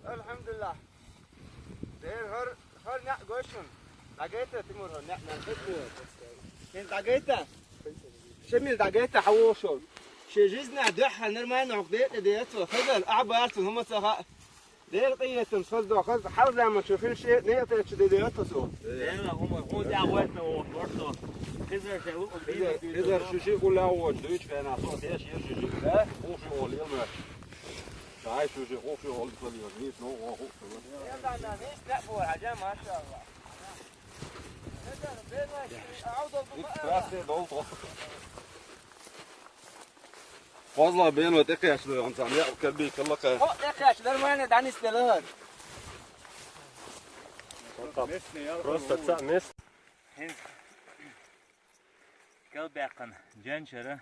الحمد لله. دير هر نق گوشن. دقیقه تیمور هر نق نخواه. این دقیقه. شمیل دقیقه حوو شد. شجزنا دحها نرمان عقديت ديتو خذل أعبارتهم هم سخاء دير قيتهم صدوا خذ حرب لما تشوفين شيء نيتش ديتو سو دير هم دعوتنا وورثوا خذل شيء إذا شو شيء يقول له هو دويش فأنا صوت إيش يرجع لا هو في أول يوم شايف شو شيء هو في أول كل يوم نيس نو هو يلا أنا نيس لا فوق عجام ما شاء الله هذا بينك أعوض Fazla beğenme tek yaşlı amcam ya kalbi kallaka. هو دكاش درمان دعني استلهاد Просто ца мест. قلبي عقن جنشرة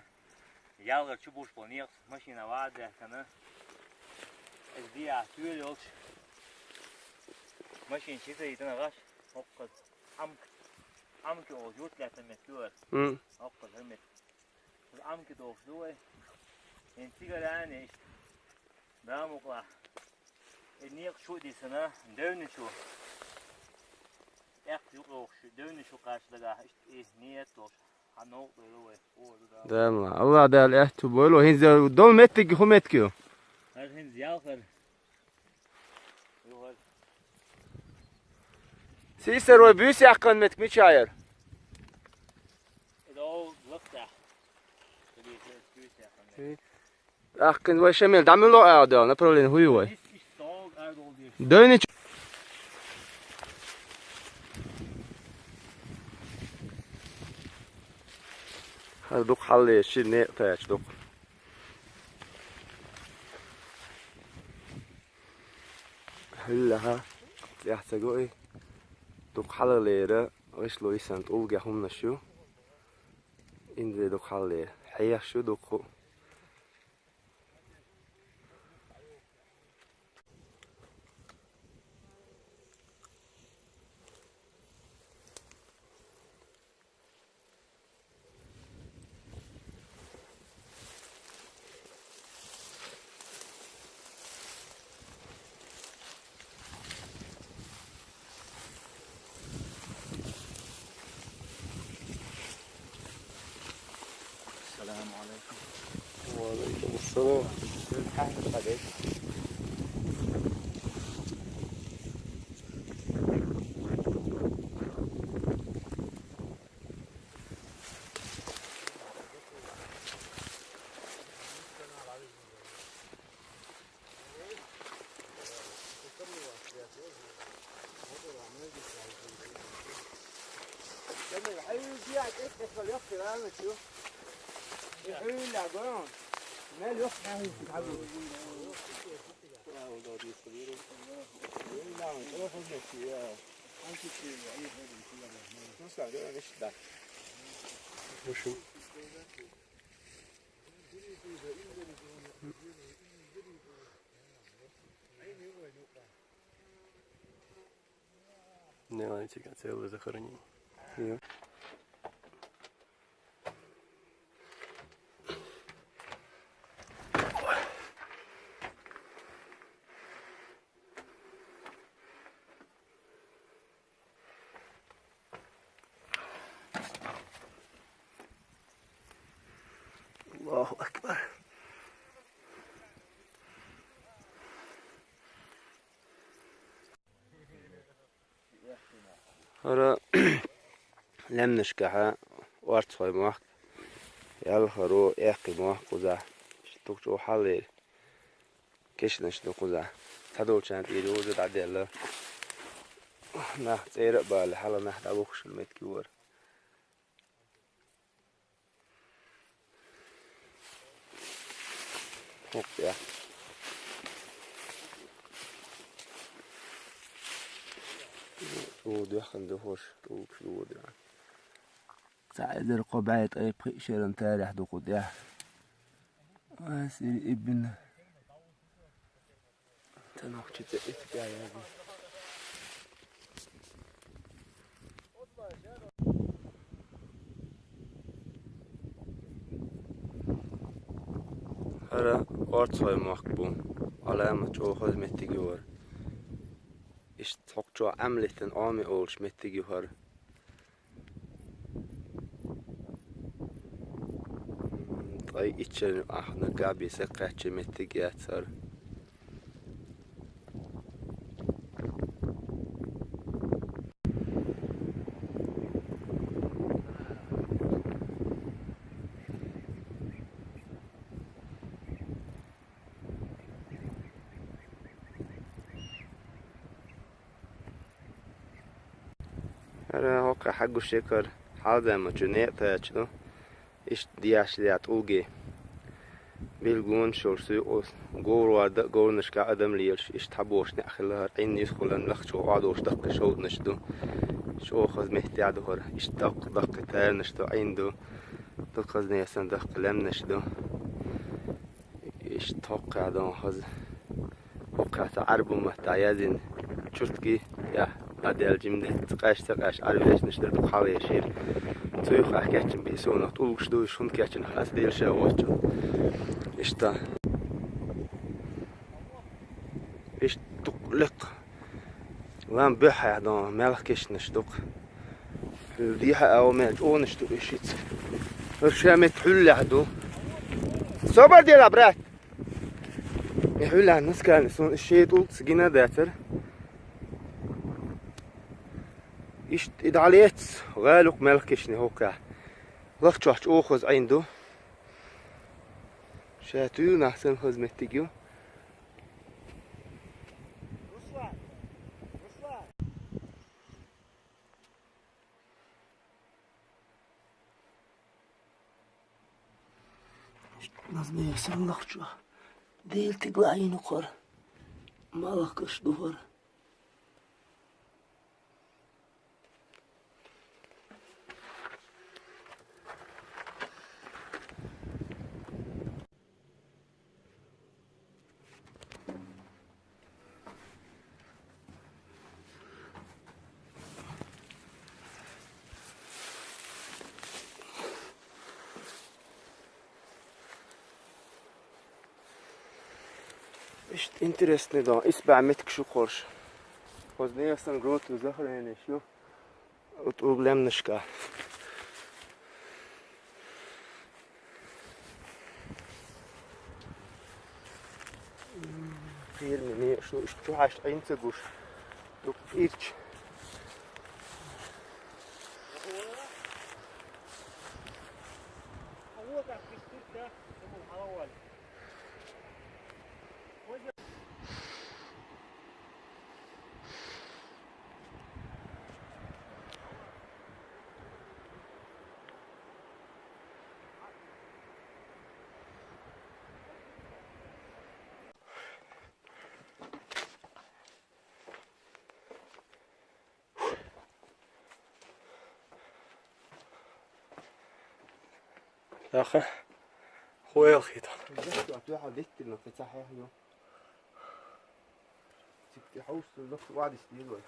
يالغر شبوش بونيق ماشينا واحدة كنا البيع تولي وش ماشين شيء يتنا غش أوقات عمك وجود لا تمتلور أوقات همت عمك دوفلوه انتيجا يعني داموقلا النيق شو دي سنة دون شو يقلق شو دون شو قاش لقاه إيه نيت وش هنوق بلوه دام الله ده الأهت بقوله هين دول متك هو متكيو هن زيافر سيسر وبيوس يعقن متك مش عاير ده لقطة أحكن وشمل دعم له أعداء نبرولين هو دوني هذا دوك حلي شيء نقطة دوك هلا يحتاجوا دوك حلي ليرة وإيش لو يسنت أولجا هم نشوا إن دوك حلي حيا شو دوك السلام عليكم وعليكم السلام. وشو؟ Не, они тебя целые захоронили. الله أكبر. هرا لم نشكحها وارتفاي موحك يالخرو احقي موحك قزح شتوك شو حالي كيش نشتو قزح تدول كانت ايدي وجد عدي الله ناح تيرق بقى لحالا ناح دابوكش الميت كيور وقت يا شو دخن دهوش شو شو ده سعيد القبعة أي بخيشر تاريح دقود يا سير ابن تنوخ تتقيت يا ابن هذا قارص مقبوم علامة جوهر متجور اشتاق جو عملت آمی اولش متجور طيب إيشان أحنا قابي سقطش متجيات صار هذا هوك حقو شكر هذا ما جنيت تاجنا إيش دياش ديات أوجي بيلقون شورسي أوس قور وارد قور نشكا أدم ليش إيش تحبوش نأخلها عين يدخلن لخشو عادوش دق شود نشدو شو خذ مهتي عدوهر إيش دق تال نشدو عندو دق نيسن دق لم نشدو إيش توقع دون خذ وقع تعربو مهتعيادين شرتكي يا أديال جمدة تقاش عربيش نشتر بقحاوي شير تيوخ أحكيتشن بيسونا طولش دوش هند كيتشن خلاص ديل شاواتشن إشتا إيش تقلق وان بيحا دون ملكش نشتق ديها أو مالج أو نشتق إيشيت هرشامت حل عدو صبر ديال عبرات يحل عن الناس كان يسون الشيء طول سجينا داتر إيش إدعاليت غالق ملكشني هوكا لخشوش أوخذ عنده شاتو نحسن خزمتيجو نظمي يسن لخشو ديل تقلعي نقر مالكش دهر إيش إنترستني ده إسبع متك شو خورش خذني أصلا قروت وزهر هنا شو وتقول لم نشكا خير مني شو عاش عين تقوش دوك إيرش آخر خويا الخيط أتوقع ديت إنه فتح يا هيو تحوس لك واحد يستيقظ